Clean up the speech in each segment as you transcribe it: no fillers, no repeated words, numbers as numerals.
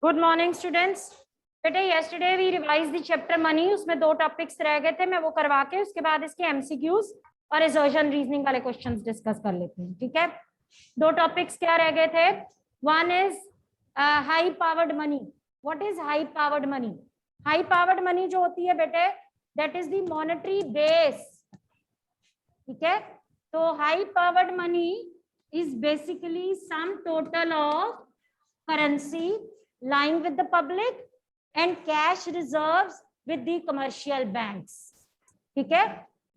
Good morning students. बेटे yesterday we revised the chapter money, उसमें 2 topics रह गए थे, मैं वो करवा के उसके बाद इसके एमसीक्यूज और assertion रीजनिंग वाले क्वेश्चंस डिस्कस कर लेते हैं। ठीक है, 2 टॉपिक्स क्या रह गए थे? One is high powered money. What is high powered money? High powered money जो होती है बेटे, that is the monetary base. ठीक है, तो high powered money is basically sum total of currency lying with the public and cash reserves with the commercial banks। ठीक है,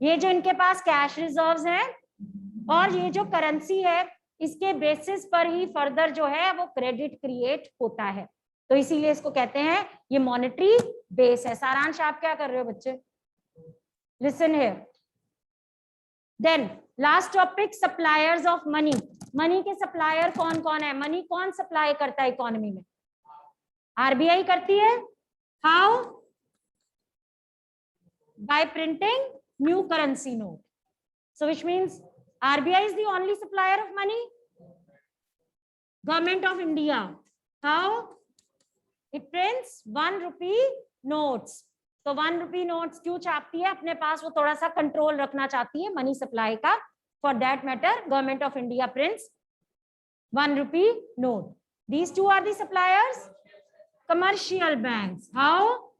ये जो इनके पास कैश रिजर्व्स हैं और ये जो करेंसी है, इसके बेसिस पर ही फर्दर जो है वो क्रेडिट क्रिएट होता है, तो इसीलिए इसको कहते हैं ये मॉनेटरी बेस है। सारांश आप क्या कर रहे हो बच्चे? Listen here. Then last topic, suppliers of money. Money के सप्लायर कौन कौन है? मनी कौन सप्लाई करता है इकोनॉमी में? आरबीआई करती है। How? Bye printing new currency note. So which means RBI is the only supplier of money. Government of India, how? It prints 1 rupee notes. तो 1 रुपी नोट्स क्यों छापती है? अपने पास वो थोड़ा सा कंट्रोल रखना चाहती है मनी सप्लाई का। For that matter government of India prints 1 rupee note. These two are the suppliers. Commercial banks, how?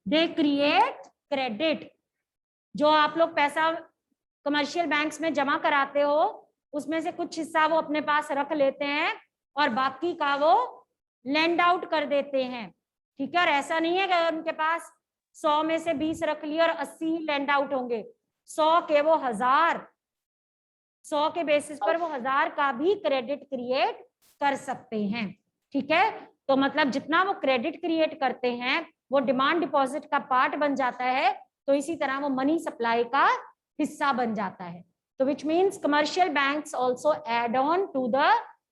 They create credit। जो आप लोग पैसा कमर्शियल बैंक्स में जमा कराते हो, उसमें से कुछ हिस्सा वो अपने पास रख लेते हैं और बाकी का वो लेंड आउट कर देते हैं। ठीक है, और ऐसा नहीं है कि उनके पास 100 में से 20 रख लिए और 80 लेंड आउट होंगे। 100 के वो 1000, 100 के बेसिस पर वो 1000 का भी क्रेडिट क्रिएट कर सकते हैं। ठीक है, तो मतलब जितना वो क्रेडिट क्रिएट करते हैं वो डिमांड डिपॉजिट का पार्ट बन जाता है, तो इसी तरह वो मनी सप्लाई का हिस्सा बन जाता है। तो which means commercial banks also add on to the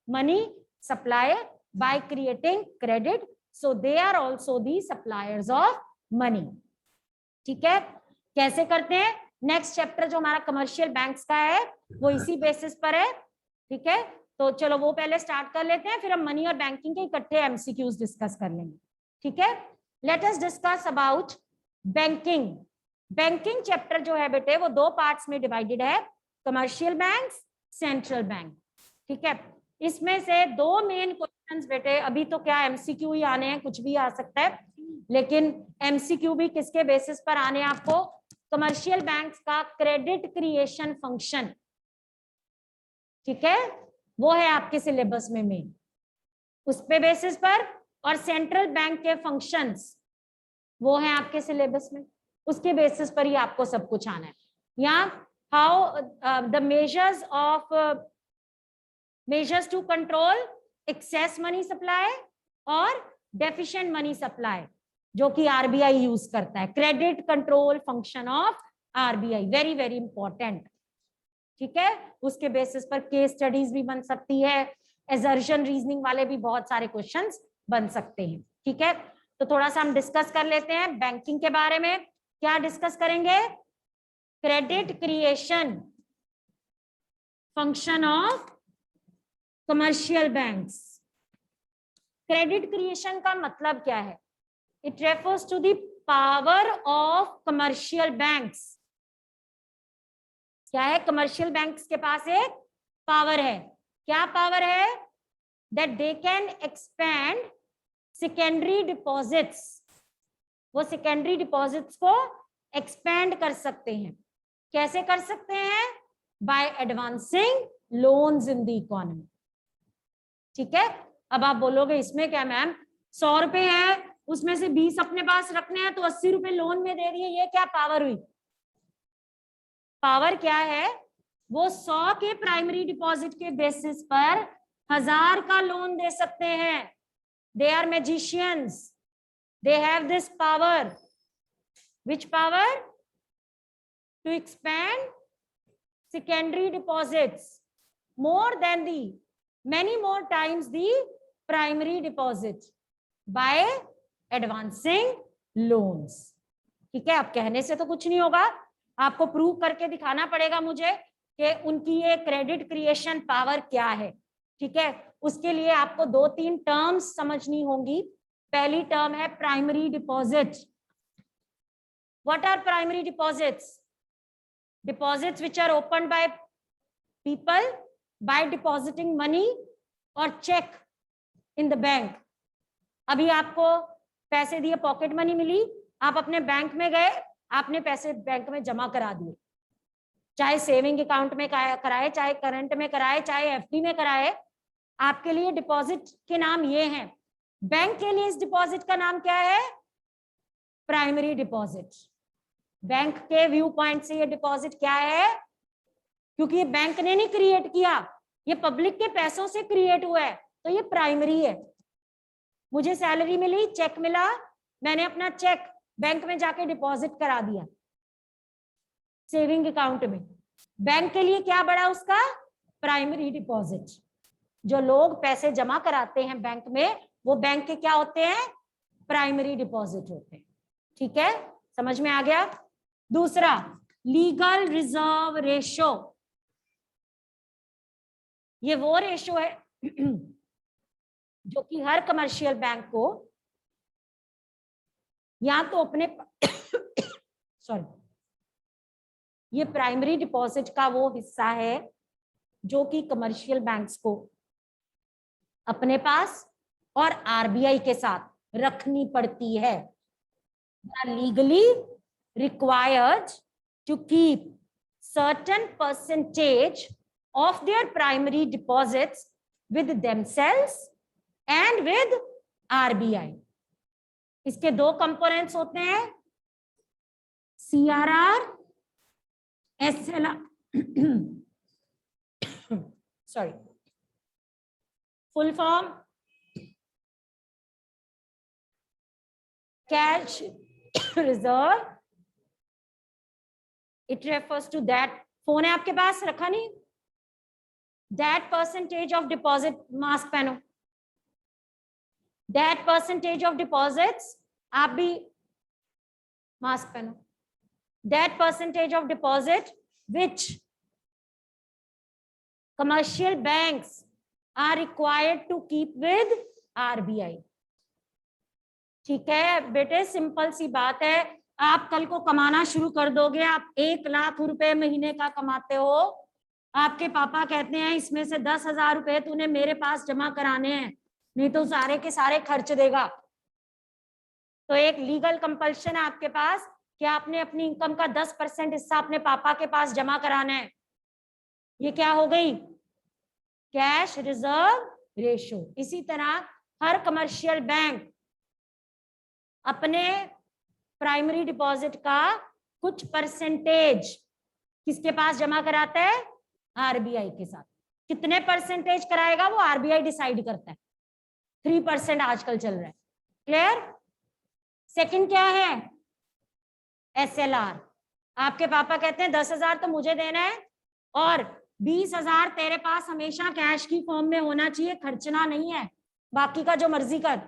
money supply by creating credit, so they are also the suppliers of money. ठीक है, कैसे करते हैं? नेक्स्ट चैप्टर जो हमारा कमर्शियल बैंक्स का है वो इसी बेसिस पर है। ठीक है, तो चलो वो पहले स्टार्ट कर लेते हैं, फिर हम मनी और बैंकिंग के इकट्ठे एमसीक्यूज डिस्कस कर लेंगे। ठीक है, let us discuss about banking. Banking chapter जो है बेटे वो 2 पार्ट्स में डिवाइडेड है, कमर्शियल बैंक्स, सेंट्रल बैंक। ठीक है, इसमें से 2 मेन क्वेश्चंस बेटे, अभी तो क्या एमसीक्यू ही आने हैं, कुछ भी आ सकता है, लेकिन एमसीक्यू भी किसके बेसिस पर आने हैं आपको? कमर्शियल बैंक्स का क्रेडिट क्रिएशन फंक्शन। ठीक है, वो है आपके सिलेबस में मेन, उस पे बेसिस पर। और सेंट्रल बैंक के फंक्शंस वो है आपके सिलेबस में, उसके बेसिस पर ही आपको सब कुछ आना है। यहाँ how the measures to control excess money supply और डेफिशिएंट मनी सप्लाई, जो कि आरबीआई यूज करता है। Credit control function of RBI, very very important. ठीक है, उसके बेसिस पर केस स्टडीज भी बन सकती है, असर्शन रीजनिंग वाले भी बहुत सारे क्वेश्चंस बन सकते हैं। ठीक है, तो थोड़ा सा हम डिस्कस कर लेते हैं बैंकिंग के बारे में। क्या डिस्कस करेंगे? Credit creation function of commercial banks. Credit creation का मतलब क्या है? It refers to the power of commercial banks. क्या है? कमर्शियल बैंक्स के पास एक पावर है। क्या पावर है? That they can expand secondary deposits. वो सेकेंडरी डिपॉजिट्स को एक्सपेंड कर सकते हैं। कैसे कर सकते हैं? By advancing loans in the economy. ठीक है, अब आप बोलोगे इसमें क्या मैम, 100 रुपए है, उसमें से 20 अपने पास रखने हैं तो 80 रुपए लोन में दे दिए, ये क्या पावर हुई? पावर क्या है? वो 100 के प्राइमरी डिपॉजिट के बेसिस पर 1000 का लोन दे सकते हैं। They are magicians, they have this power. Which power? To expand secondary deposits more than the many more times the primary deposit by advancing loans। ठीक है, अब कहने से तो कुछ नहीं होगा, आपको प्रूव करके दिखाना पड़ेगा मुझे कि उनकी ये क्रेडिट क्रिएशन पावर क्या है। ठीक है, उसके लिए आपको 2-3 टर्म्स समझनी होंगी। पहली टर्म है primary deposit. What are primary deposits? Deposits which are opened by people by depositing money or cheque in the bank. अभी आपको पैसे दिए, पॉकेट मनी मिली, आप अपने बैंक में गए, आपने पैसे बैंक में जमा करा दिए, चाहे सेविंग अकाउंट में कराए, चाहे करंट में कराए, चाहे एफडी में कराए, आपके लिए डिपॉजिट के नाम ये हैं। बैंक के लिए इस डिपॉजिट का नाम क्या है? Primary deposit. बैंक के व्यू पॉइंट से ये डिपॉजिट क्या है? क्योंकि ये बैंक ने नहीं क्रिएट किया, ये पब्लिक के पैसों से क्रिएट हुआ है, तो ये प्राइमरी है। मुझे सैलरी मिली, चेक मिला, मैंने अपना चेक बैंक में जाके डिपॉजिट करा दिया सेविंग अकाउंट में। बैंक के लिए क्या बढ़ा उसका? Primary deposit. जो लोग पैसे जमा कराते हैं बैंक में, वो बैंक के क्या होते हैं? प्राइमरी डिपॉजिट होते हैं। ठीक है, समझ में आ गया? दूसरा, लीगल रिजर्व रेशो। ये वो रेशो है जो कि हर कमर्शियल बैंक को या तो अपने सॉरी, ये प्राइमरी डिपॉजिट का वो हिस्सा है जो कि कमर्शियल बैंक्स को अपने पास और आरबीआई के साथ रखनी पड़ती है। Legally required to keep certain percentage of their primary deposits with themselves and with RBI. इसके दो कंपोनेंट्स होते हैं, CRR, SLR, sorry, full form cash reserve. It refers to that. Phone है आपके पास, रखा नहीं? That percentage of deposit, mask पहनो, that percentage of deposits, आप भी मास्क पहनो, that percentage of deposit which commercial banks are required to keep with RBI. ठीक है बेटे, सिंपल सी बात है। आप कल को कमाना शुरू कर दोगे, आप 1 लाख रुपए महीने का कमाते हो, आपके पापा कहते हैं इसमें से 10,000 रुपए तूने मेरे पास जमा कराने हैं, नहीं तो सारे के सारे खर्च देगा। तो एक लीगल कंपल्शन है आपके पास कि आपने अपनी इनकम का 10% हिस्सा अपने पापा के पास जमा कराना है। ये क्या हो गई? Cash reserve ratio. इसी तरह हर कमर्शियल बैंक अपने प्राइमरी डिपॉजिट का कुछ परसेंटेज किसके पास जमा कराता है? आरबीआई के साथ। कितने परसेंटेज कराएगा वो आरबीआई डिसाइड करता है। 3% आजकल चल रहा है। क्लियर? सेकंड क्या है? एसएलआर। आपके पापा कहते हैं 10,000 तो मुझे देना है और 20,000 तेरे पास हमेशा कैश की फॉर्म में होना चाहिए, खर्चना नहीं है, बाकी का जो मर्जी कर।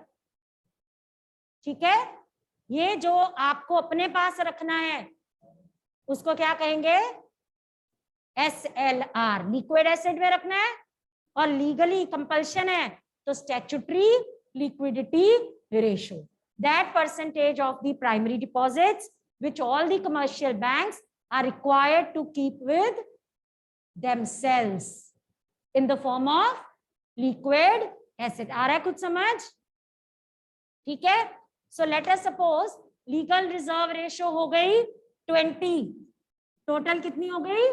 ठीक है, ये जो आपको अपने पास रखना है उसको क्या कहेंगे? एसएलआर। लिक्विड एसेट में रखना है और लीगली कंपल्शन है तो statutory liquidity ratio. That percentage of the primary deposits which all the commercial banks are required to keep with themselves in the form of liquid asset. आ रहा है कुछ समझ? ठीक है, so let us suppose legal reserve ratio हो गई 20, total कितनी हो गई?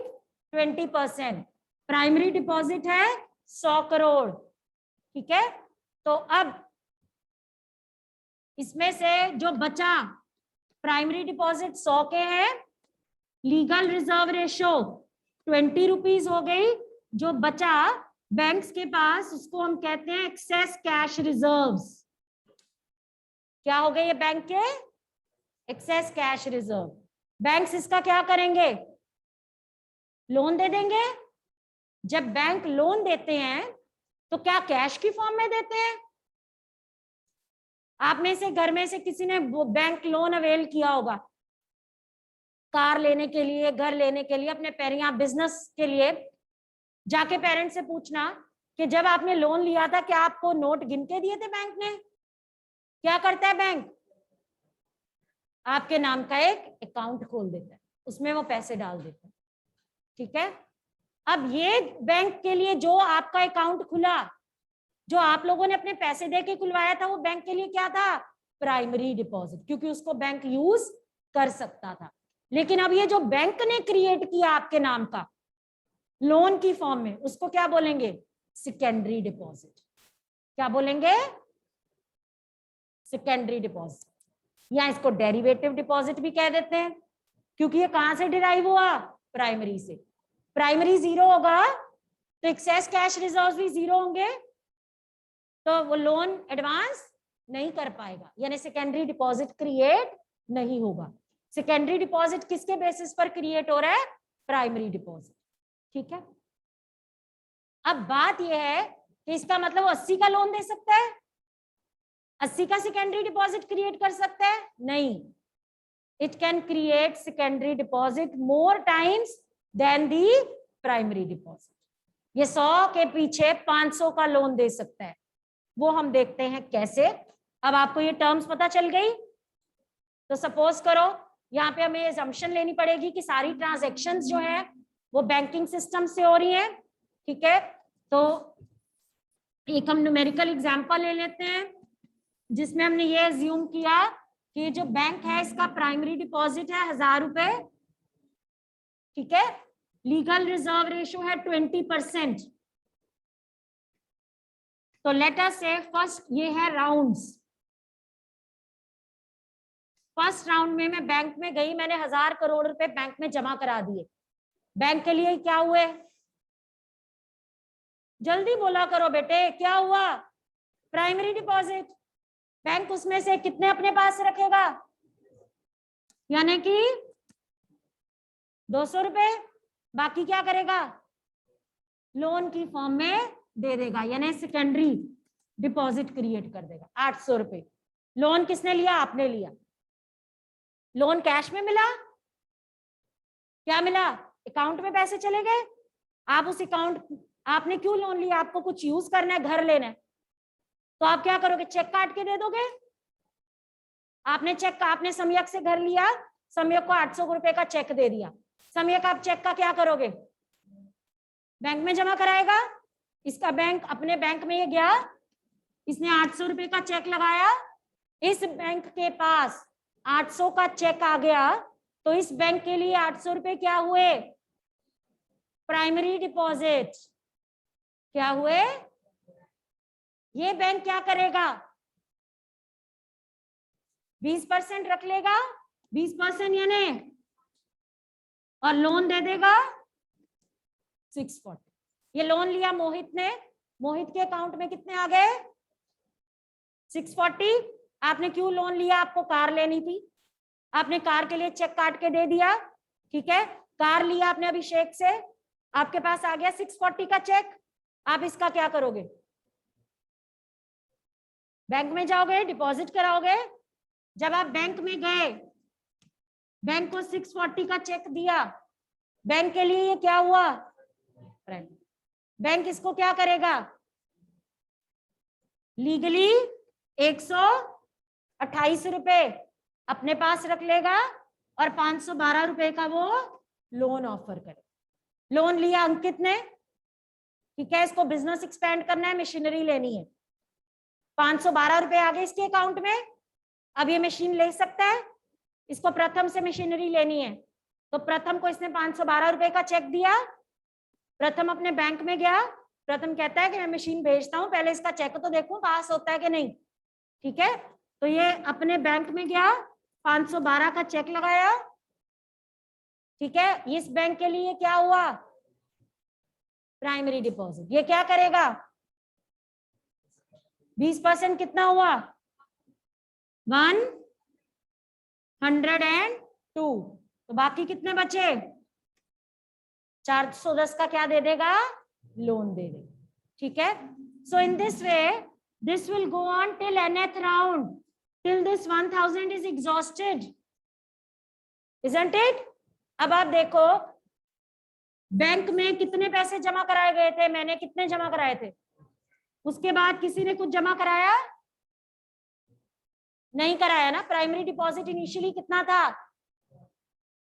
20%। प्राइमरी डिपॉजिट है 100 करोड़। ठीक है, तो अब इसमें से जो बचा, प्राइमरी डिपॉजिट 100 के हैं, लीगल रिजर्व रेशो 20 रुपीज हो गई, जो बचा बैंक्स के पास उसको हम कहते हैं एक्सेस कैश रिजर्व्स। क्या हो गए ये बैंक के? Access cash reserve. बैंक्स इसका क्या करेंगे? लोन दे देंगे। जब बैंक लोन देते हैं तो क्या कैश की फॉर्म में देते हैं? आप में से घर में से किसी ने बैंक लोन अवेल किया होगा, कार लेने के लिए, घर लेने के लिए, अपने पेरेंट्स, बिजनेस के लिए। जाके पेरेंट्स से पूछना कि जब आपने लोन लिया था क्या आपको नोट गिन के दिए थे बैंक ने? क्या करता है बैंक? आपके नाम का एक अकाउंट खोल देता है, उसमें वो पैसे डाल देता है। ठीक है, अब ये बैंक के लिए जो आपका अकाउंट खुला, जो आप लोगों ने अपने पैसे देके खुलवाया था, वो बैंक के लिए क्या था? प्राइमरी डिपॉजिट, क्योंकि उसको बैंक यूज कर सकता था। लेकिन अब ये जो बैंक ने क्रिएट किया आपके नाम का लोन की फॉर्म में, उसको क्या बोलेंगे? Secondary deposit. क्या बोलेंगे? सेकेंडरी डिपॉजिट, या इसको डेरिवेटिव डिपॉजिट भी कह देते हैं, क्योंकि ये कहां से डिराइव हुआ? प्राइमरी से। प्राइमरी जीरो होगा तो एक्सेस कैश रिजर्व भी जीरो होंगे, तो वो लोन एडवांस नहीं कर पाएगा, यानी सेकेंडरी डिपॉजिट क्रिएट नहीं होगा। सेकेंडरी डिपॉजिट किसके बेसिस पर क्रिएट हो रहा है? Primary deposit. ठीक है, अब बात यह है कि इसका मतलब वो 80 का लोन दे सकता है? 80 का सेकेंडरी डिपॉजिट क्रिएट कर सकता है? नहीं, it can create secondary deposit more times than the primary deposit. ये 100 के पीछे 500 का लोन दे सकता है। वो हम देखते हैं कैसे। अब आपको ये टर्म्स पता चल गई, तो सपोज करो यहाँ पे हमें असम्पशन लेनी पड़ेगी कि सारी ट्रांजैक्शंस जो है वो बैंकिंग सिस्टम से हो रही हैं। ठीक है, तो एक हम न्यूमेरिकल एग्जांपल ले लेते हैं जिसमें हमने ये अज्यूम किया कि जो बैंक है इसका प्राइमरी डिपॉजिट है 1000 रुपए। ठीक है, लीगल रिजर्व रेशियो है 20%। तो लेट अस से फर्स्ट ये है राउंड्स। फर्स्ट राउंड में मैं बैंक में गई, मैंने 1000 करोड़ रुपए बैंक में जमा करा दिए। बैंक के लिए क्या हुए? जल्दी बोला करो बेटे, क्या हुआ? Primary deposit. बैंक उसमें से कितने अपने पास रखेगा? यानी कि 200 रुपए। बाकी क्या करेगा? लोन की फॉर्म में दे देगा, यानी सेकेंडरी डिपॉजिट क्रिएट कर देगा। 800 रुपए लोन किसने लिया? आपने लिया। लोन कैश में मिला? क्या मिला? अकाउंट में पैसे चले गए। आप उस अकाउंट, आपने क्यों लोन लिया? आपको कुछ यूज करना है, घर लेना है, तो आप क्या करोगे? चेक काट के दे दोगे। आपने चेक, आपने सम्यक से घर लिया, सम्यक को 800 रुपए का चेक दे दिया। सम्यक आप चेक का क्या करोगे? बैंक में जमा कराएगा। इसका बैंक, अपने बैंक में ये गया, इसने 800 रुपए का चेक लगाया, इस बैंक के पास 800 का चेक आ गया, तो इस बैंक के लिए 800 रुपए क्या हुए? Primary deposit. क्या हुए? ये बैंक क्या करेगा? 20% रख लेगा, 20% यानी, और लोन दे देगा 640। ये लोन लिया मोहित ने, मोहित के अकाउंट में कितने आ गए? 640। आपने क्यों लोन लिया? आपको कार लेनी थी, आपने कार के लिए चेक काट के दे दिया। ठीक है, कार लिया आपने अभिषेक से, आपके पास आ गया 640 का चेक। आप इसका क्या करोगे? बैंक में जाओगे, डिपॉजिट कराओगे। जब आप बैंक में गए, बैंक को 640 का चेक दिया, बैंक के लिए ये क्या हुआ? बैंक इसको क्या करेगा? लीगली 128 रुपए अपने पास रख लेगा और 512 रुपए का वो लोन ऑफर करे। लोन लिया अंकित ने, ठीक है, इसको बिजनेस एक्सपेंड करना है, मशीनरी लेनी है। 512 रुपए आ गए इसके अकाउंट में। अब ये मशीन ले सकता है। इसको प्रथम से मशीनरी लेनी है, तो प्रथम को इसने 512 रुपए का चेक दिया। प्रथम अपने बैंक में गया, प्रथम कहता है कि मैं मशीन भेजता हूं, पहले इसका चेक तो देखूं पास होता है कि नहीं। ठीक है, तो ये अपने बैंक में गया, 512 का चेक लगाया। ठीक है, इस बैंक के लिए क्या हुआ? Primary deposit. ये क्या करेगा? 20% कितना हुआ? 102। तो बाकी कितने बचे? 410 का क्या दे देगा? लोन दे देगा। ठीक है, so in this way this will go on till nth round, till this 1000 is exhausted, isn't it? अब आप देखो बैंक में कितने पैसे जमा कराए गए थे, मैंने कितने जमा कराए थे? उसके बाद किसी ने कुछ जमा कराया? नहीं कराया ना। प्राइमरी डिपॉजिट इनिशियली कितना था?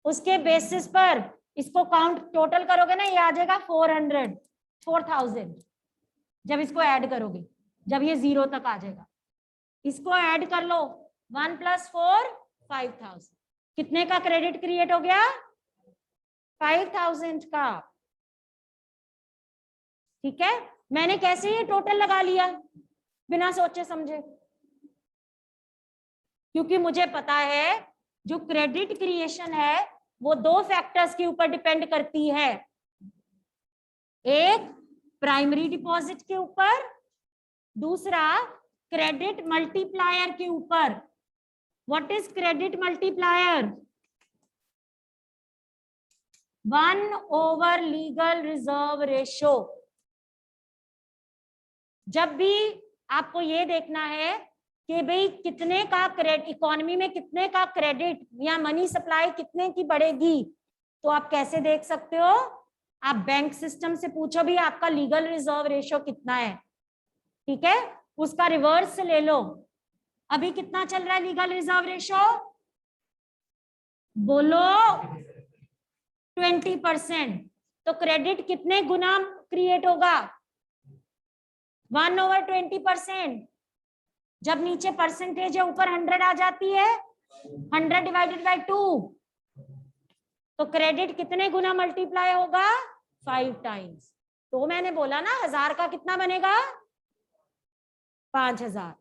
उसके बेसिस पर इसको काउंट टोटल करोगे ना, ये आ जाएगा 4,000 जब इसको ऐड करोगे, जब ये 0 तक आ जाएगा। इसको ऐड कर लो, 1 + 4 5,000। कितने का क्रेडिट क्रिएट हो गया? 5,000 का। ठीक है, मैंने कैसे ये टोटल लगा लिया बिना सोचे समझे? क्योंकि मुझे पता है जो क्रेडिट क्रिएशन है वो 2 फैक्टर्स के ऊपर डिपेंड करती है, एक प्राइमरी डिपॉजिट के ऊपर, दूसरा क्रेडिट मल्टीप्लायर के ऊपर। What is credit multiplier? 1 / legal reserve ratio. जब भी आपको ये देखना है कि भाई कितने का क्रेडिट, इकोनॉमी में कितने का क्रेडिट या मनी सप्लाई कितने की बढ़ेगी, तो आप कैसे देख सकते हो? आप बैंक सिस्टम से पूछो भी आपका लीगल रिजर्व रेशो कितना है, ठीक है, उसका रिवर्स ले लो। अभी कितना चल रहा है लीगल रिजर्व रेशो? बोलो 20%। तो क्रेडिट कितने गुना क्रिएट होगा? 1/20%। जब नीचे परसेंटेज है ऊपर 100 आ जाती है, 100 / 2, तो क्रेडिट कितने गुना मल्टीप्लाई होगा? 5 टाइम्स। तो मैंने बोला ना 1000 का कितना बनेगा? 5000।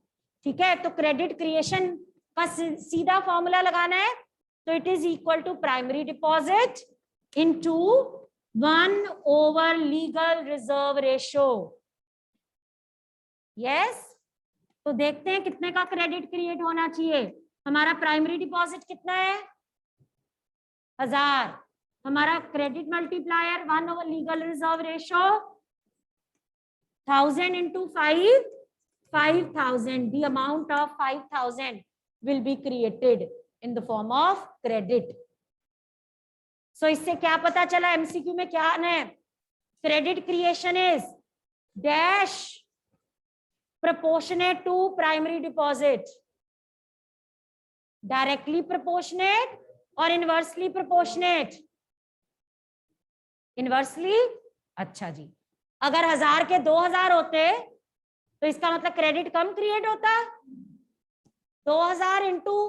ठीक है, तो क्रेडिट क्रिएशन का सीधा फॉर्मूला लगाना है, तो it is equal to primary deposit into 1 / legal reserve ratio. Yes, तो देखते हैं कितने का क्रेडिट क्रिएट होना चाहिए। हमारा प्राइमरी डिपॉजिट कितना है? 1000। हमारा credit multiplier 1 / legal reserve ratio 1000 × 5, 5,000. The amount of 5,000 will be created in the form of credit. So इससे क्या पता चला? MCQ में क्या आना है? Credit creation is dash proportionate to primary deposit, directly proportionate और inversely proportionate? Inversely। अच्छा जी, अगर 1000 के 2000 होते तो इसका मतलब क्रेडिट कम क्रिएट होता। 2000 ×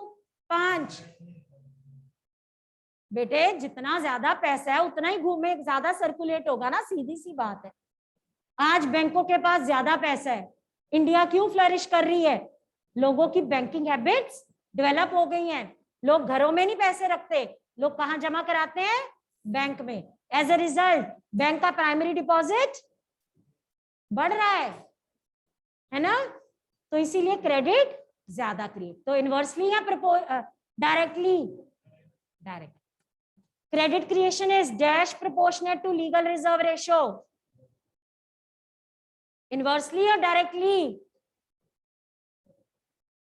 5। बेटे जितना ज्यादा पैसा है उतना ही घूमे, ज्यादा सर्कुलेट होगा ना, सीधी सी बात है। आज बैंकों के पास ज्यादा पैसा है। इंडिया क्यों फ्लरिश कर रही है? लोगों की बैंकिंग हैबिट्स डेवलप हो गई हैं। लोग घरों में नहीं पैसे रखते, लोग कहां जमा कराते हैं? बैंक में। एज ए रिजल्ट बैंक का प्राइमरी डिपॉजिट बढ़ रहा है ना? तो इसीलिए क्रेडिट ज्यादा क्रिएट। तो इनवर्सली या directly? Direct. Credit creation is dash proportionate to legal reserve ratio. Inversely और डायरेक्टली?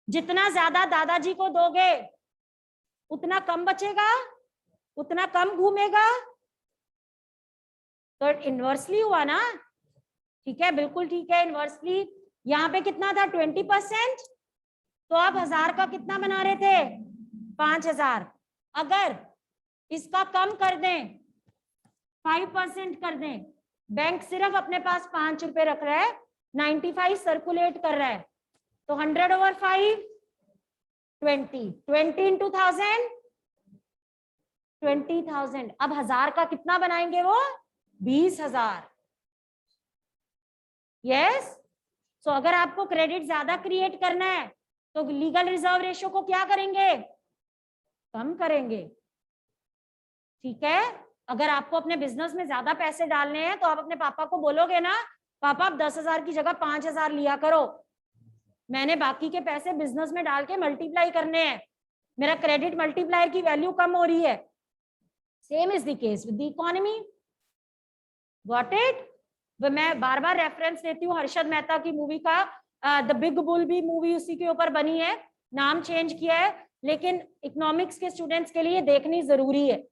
जितना ज्यादा दादाजी को दोगे उतना कम बचेगा, उतना कम घूमेगा, तो इनवर्सली हुआ ना। ठीक है, बिल्कुल ठीक है, इनवर्सली। यहाँ पे कितना था? 20%। तो आप 1000 का कितना बना रहे थे? 5000। अगर इसका कम कर दें, 5% कर दें, बैंक सिर्फ अपने पास 5 रुपए रख रहा है, 95 सर्कुलेट कर रहा है, तो 100/5 20, 20 × 1000 20,000। अब 1000 का कितना बनाएंगे वो? 20,000। यस। सो अगर आपको क्रेडिट ज्यादा क्रिएट करना है तो लीगल रिजर्व रेशो को क्या करेंगे? कम करेंगे। ठीक है, अगर आपको अपने बिजनेस में ज्यादा पैसे डालने हैं तो आप अपने पापा को बोलोगे ना, पापा आप 10,000 की जगह 5,000 लिया करो, मैंने बाकी के पैसे बिजनेस में डाल के मल्टीप्लाई करने हैं, मेरा क्रेडिट मल्टीप्लायर की वैल्यू कम हो रही है। Same is the case with the economy. Got it? मैं बार बार रेफरेंस देती हूँ हर्षद मेहता की मूवी का, द बिग बुल भी मूवी उसी के ऊपर बनी है, नाम चेंज किया है, लेकिन इकोनॉमिक्स के स्टूडेंट्स के लिए देखनी जरूरी है।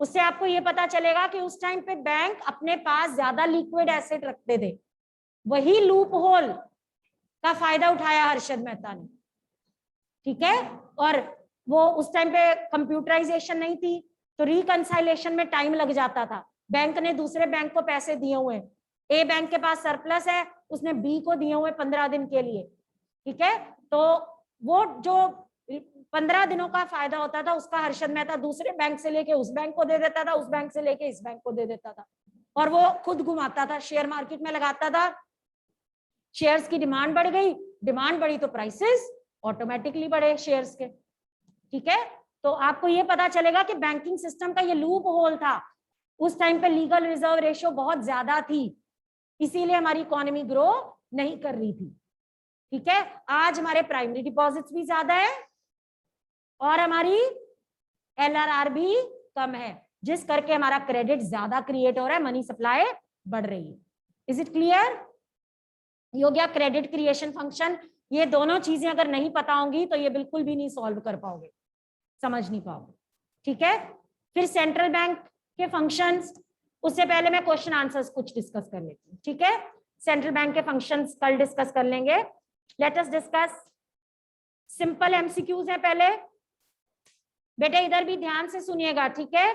उससे आपको ये पता चलेगा कि उस टाइम पे बैंक अपने पास ज्यादा लिक्विड एसेट रखते थे। वही लूप होल का फायदा उठाया हर्षद मेहता ने, ठीक है। और वो उस टाइम पे कंप्यूटराइजेशन नहीं थी, तो रिकंसाइलेशन में टाइम लग जाता था। बैंक ने दूसरे बैंक को पैसे दिए हुए, ए बैंक के पास सरप्लस है, उसने बी को दिए हुए 15 दिन के लिए, ठीक है। तो वो जो 15 दिनों का फायदा होता था उसका हर्षद मेहता दूसरे बैंक से लेके उस बैंक को दे देता था, उस बैंक से लेके इस बैंक को दे देता था, और वो खुद घुमाता था, शेयर मार्केट में लगाता था। शेयर्स की डिमांड बढ़ गई, डिमांड बढ़ी तो प्राइसेस ऑटोमेटिकली बढ़े शेयर्स के, ठीक है। तो आपको ये पता चलेगा कि बैंकिंग सिस्टम का ये लूप होल था। उस टाइम पे लीगल रिजर्व रेशियो बहुत ज्यादा थी, इसीलिए हमारी इकोनॉमी ग्रो नहीं कर रही थी, ठीक है। आज हमारे प्राइमरी डिपॉजिट्स भी ज्यादा है और हमारी LRR भी कम है, जिस करके हमारा क्रेडिट ज्यादा क्रिएट हो रहा है, मनी सप्लाई बढ़ रही है। Is it clear? ये हो गया क्रेडिट क्रिएशन फंक्शन। ये दोनों चीजें अगर नहीं पता होंगी तो ये बिल्कुल भी नहीं सॉल्व कर पाओगे, समझ नहीं पाओगे, ठीक है। फिर सेंट्रल बैंक के फंक्शंस, उससे पहले मैं क्वेश्चन आंसर्स कुछ डिस्कस कर लेती हूँ, ठीक है। सेंट्रल बैंक के फंक्शंस कल डिस्कस कर लेंगे। Let us discuss simple MCQs है पहले। बेटे इधर भी ध्यान से सुनिएगा, ठीक है।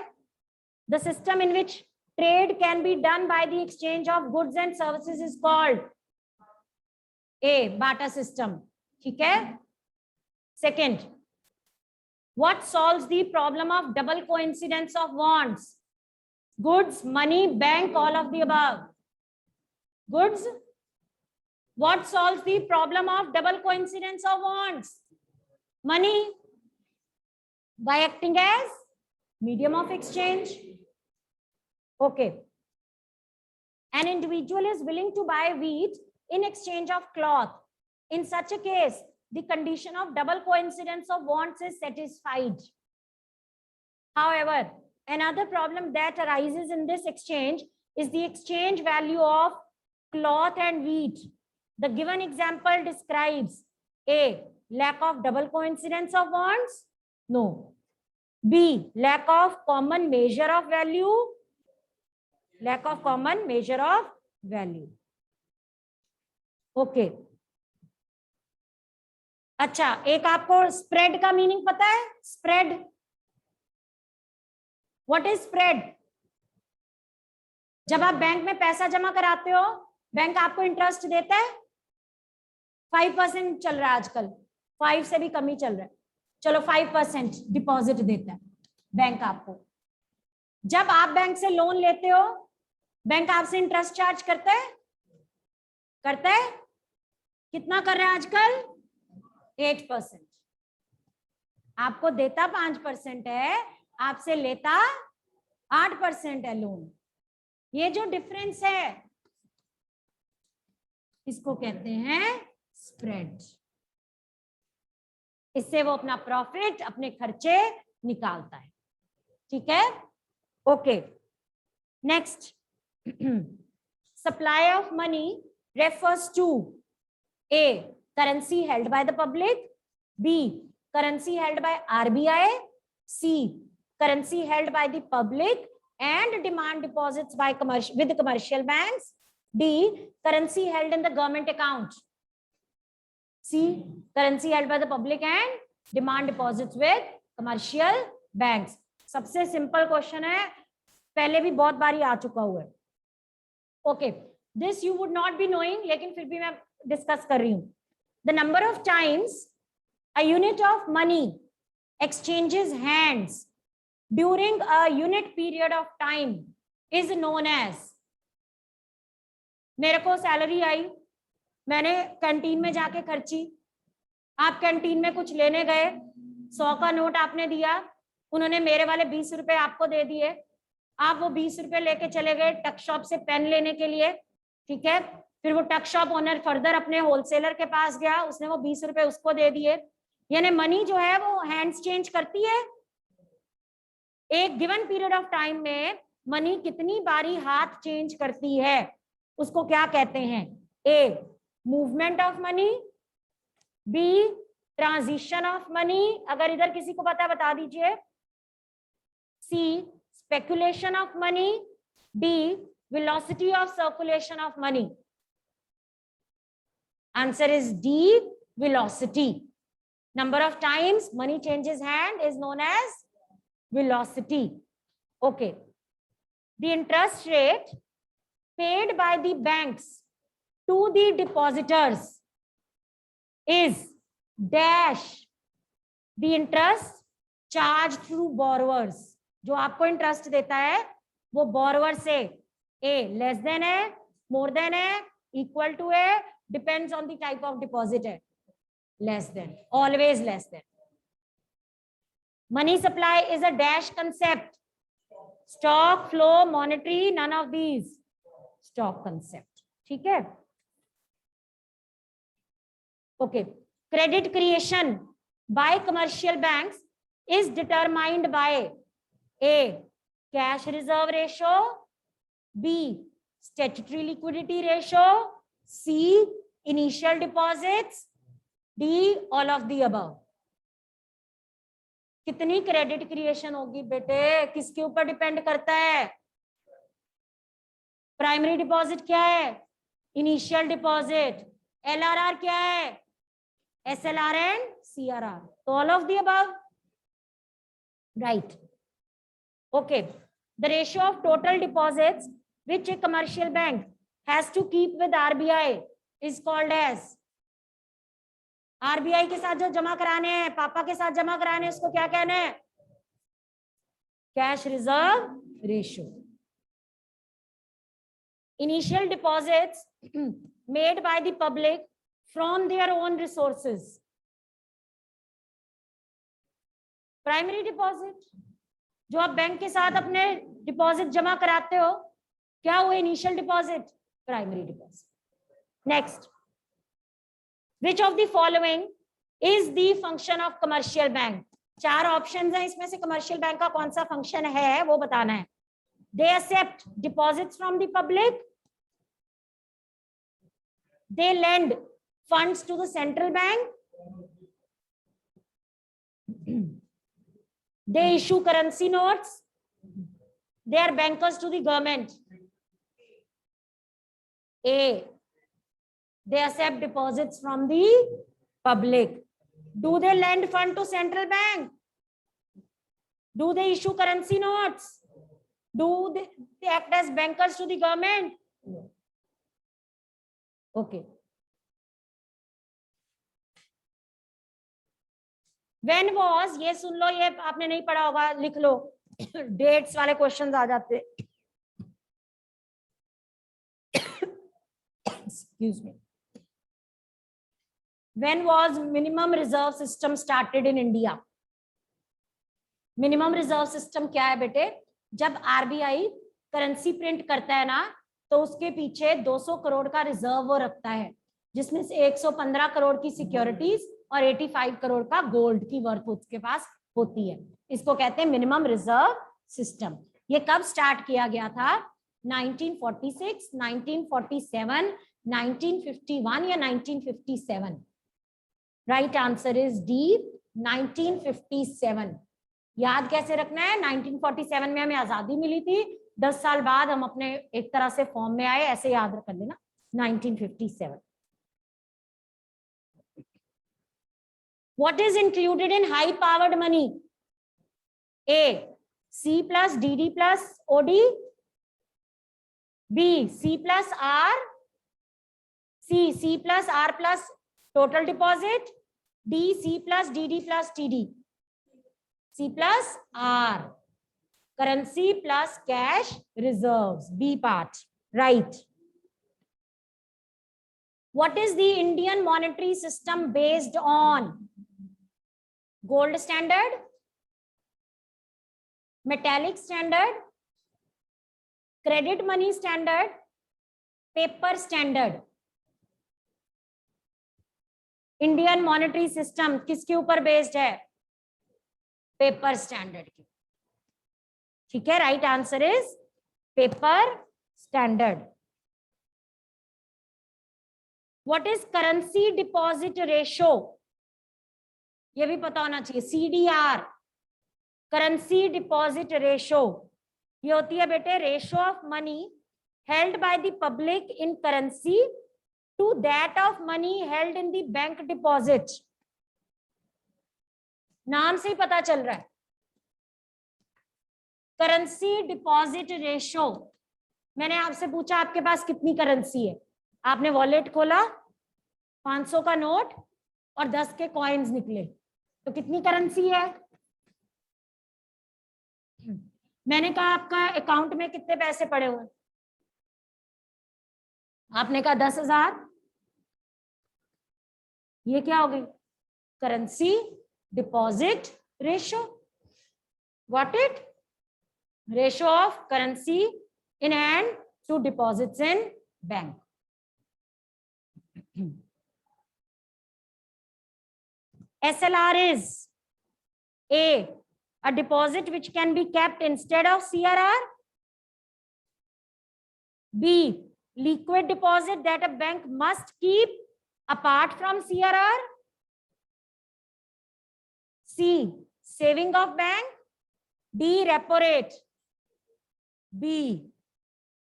The system in which trade can be done by the exchange of goods and services is called a Bata system, ठीक है। Second, what solves the problem of double coincidence of wants? Goods, money, bank, all of the above. Goods. What solves the problem of double coincidence of wants? Money, by acting as medium of exchange. Okay. An individual is willing to buy wheat in exchange of cloth. In such a case, the condition of double coincidence of wants is satisfied. However, another problem that arises in this exchange is the exchange value of cloth and wheat. The given example describes A, lack of double coincidence of wants. No. B, lack of common measure of value. Lack of common measure of value. Okay. अच्छा, एक आपको spread का meaning पता है? Spread, what is spread? जब आप bank में पैसा जमा कराते हो, बैंक आपको इंटरेस्ट देता है, 5% चल रहा है आजकल, 5 से भी कम ही चल रहा है, चलो 5% डिपॉजिट देता है बैंक आपको। जब आप बैंक से लोन लेते हो, बैंक आपसे इंटरेस्ट चार्ज करता है? करता है? कितना कर रहा है आजकल? 8%। आपको देता 5% है, आपसे लेता 8% है लोन। ये जो डिफरेंस है इसको कहते हैं स्प्रेड। इससे वो अपना प्रॉफिट, अपने खर्चे निकालता है, ठीक है। Okay, next, supply of money refers to A, currency held by the public, B, currency held by RBI, C, currency held by the public and demand deposits by commercial banks, D, currency held in the government account, C, currency held by the public and demand deposits with commercial banks। सबसे simple question है, पहले भी बहुत बारी आ चुका हुआ है। Okay, this you would not be knowing, लेकिन फिर भी मैं डिस्कस कर रही हूं। The number of times a unit of money exchanges hands during a unit period of time is known as। मेरे को सैलरी आई, मैंने कैंटीन में जाके खर्ची, आप कैंटीन में कुछ लेने गए, 100 का नोट आपने दिया, उन्होंने मेरे वाले 20 रुपए आपको दे दिए, आप वो 20 रुपए लेके चले गए टक शॉप से पेन लेने के लिए, ठीक है। फिर वो टक शॉप ओनर फर्दर अपने होलसेलर के पास गया, उसने वो 20 रुपए उसको दे दिए। यानी मनी जो है वो हैंड्स चेंज करती है। एक गिवन पीरियड ऑफ टाइम में मनी कितनी बारी हाथ चेंज करती है, उसको क्या कहते हैं? A, movement of money, B, transition of money, अगर इधर किसी को पता बता दीजिए, C, speculation of money, D, velocity of circulation of money. Answer is D, velocity. Number of times money changes hand is known as velocity. Okay. The interest rate paid by the banks to the depositors is dash the interest charged through borrowers. जो आपको interest देता है वो borrower से A less than है, more than है, equal to है, depends on the type of deposit है. Less than, always less than. Money supply is a dash concept. Stock, flow, monetary, none of these. Stock concept. ठीक है? Okay. Credit creation by commercial banks is determined by A, cash reserve ratio, B, statutory liquidity ratio, C, initial deposits, D, all of the above. कितनी credit creation होगी बेटे, किसके ऊपर depend करता है? Primary deposit क्या है? Initial deposit. एलआरआर क्या है? SLR and CRR. तो all of the above. Right. Okay. The ratio of total deposits which a commercial bank has to keep with RBI is called as. RBI के साथ जो जमा कराने हैं, पापा के साथ जमा कराने हैं, उसको क्या कहना है? Cash reserve ratio. Initial deposits made by the public from their own resources. Primary deposit जो आप बैंक के साथ अपने डिपॉजिट जमा कराते हो, क्या हुआ? Initial deposit, primary deposit. Next. Which of the following is the function of commercial bank? 4 options हैं, इसमें से कमर्शियल बैंक का कौन सा फंक्शन है वो बताना है. They accept deposits from the public, they lend funds to the central bank, they issue currency notes, they are bankers to the government. A, they accept deposits from the public. Do they lend fund to central bank? Do they issue currency notes? Do they act as bankers to the government? Okay. When was, ये सुन लो, ये आपने नहीं पढ़ा होगा, लिख लो. Dates वाले questions आ जाते. Excuse me. When was minimum reserve system started in India? Minimum reserve system क्या है बेटे? जब आरबीआई करेंसी प्रिंट करता है ना, तो उसके पीछे 200 करोड़ का रिजर्व वो रखता है, जिसमें से 115 करोड़ की सिक्योरिटीज और 85 करोड़ का गोल्ड की वर्थ उसके पास होती है. इसको कहते हैं मिनिमम रिजर्व सिस्टम. ये कब स्टार्ट किया गया था? 1946, 1947, 1951 या 1957? Right answer is D, 1957. याद कैसे रखना है? 1947 में हमें आजादी मिली थी, 10 साल बाद हम अपने एक तरह से फॉर्म में आए, ऐसे याद कर लेना. 1957. What is included in high powered money? A, C plus DD plus OD, B, C plus R, C plus R plus total deposit, D, C plus DD plus TD. C plus R, currency plus cash reserves, B part, right. What is the Indian monetary system based on? Gold standard, metallic standard, credit money standard, paper standard. Indian monetary system किसके ऊपर based है? Paper standard की. ठीक है, right answer is paper standard. What is currency deposit ratio? ये भी पता होना चाहिए. CDR, करेंसी डिपॉजिट रेशो, ये होती है बेटे ratio of money held by the public in currency to that of money held in the bank deposit. नाम से ही पता चल रहा है, करेंसी डिपॉजिट रेशो। मैंने आपसे पूछा आपके पास कितनी करेंसी है, आपने वॉलेट खोला, 500 का नोट और 10 के कॉइन्स निकले, तो कितनी करेंसी है? मैंने कहा आपका अकाउंट में कितने पैसे पड़े हुए, आपने कहा 10,000, ये क्या हो गई? Currency deposit ratio. What it? Ratio of currency in hand to deposits in bank. SLR is a deposit which can be kept instead of CRR. B, liquid deposit that a bank must keep apart from CRR. C, saving of bank. D, repo rate. B,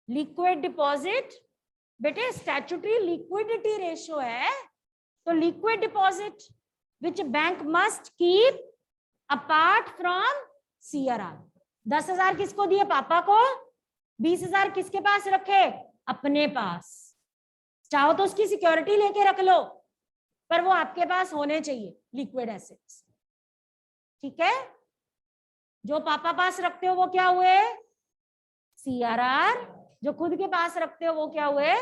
liquid deposit. बेटे statutory liquidity ratio है, तो liquid deposit which bank must keep apart from CRR. 10,000 किसको दिए? पापा को। 20,000 किसके पास रखे? अपने पास। चाहो तो उसकी सिक्योरिटी लेके रख लो, पर वो आपके पास होने चाहिए लिक्विड एसेट्स। ठीक है, जो पापा पास रखते हो वो क्या हुए? CRR। जो खुद के पास रखते हो वो क्या हुए?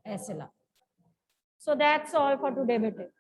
SLR। So that's all for today बेटे।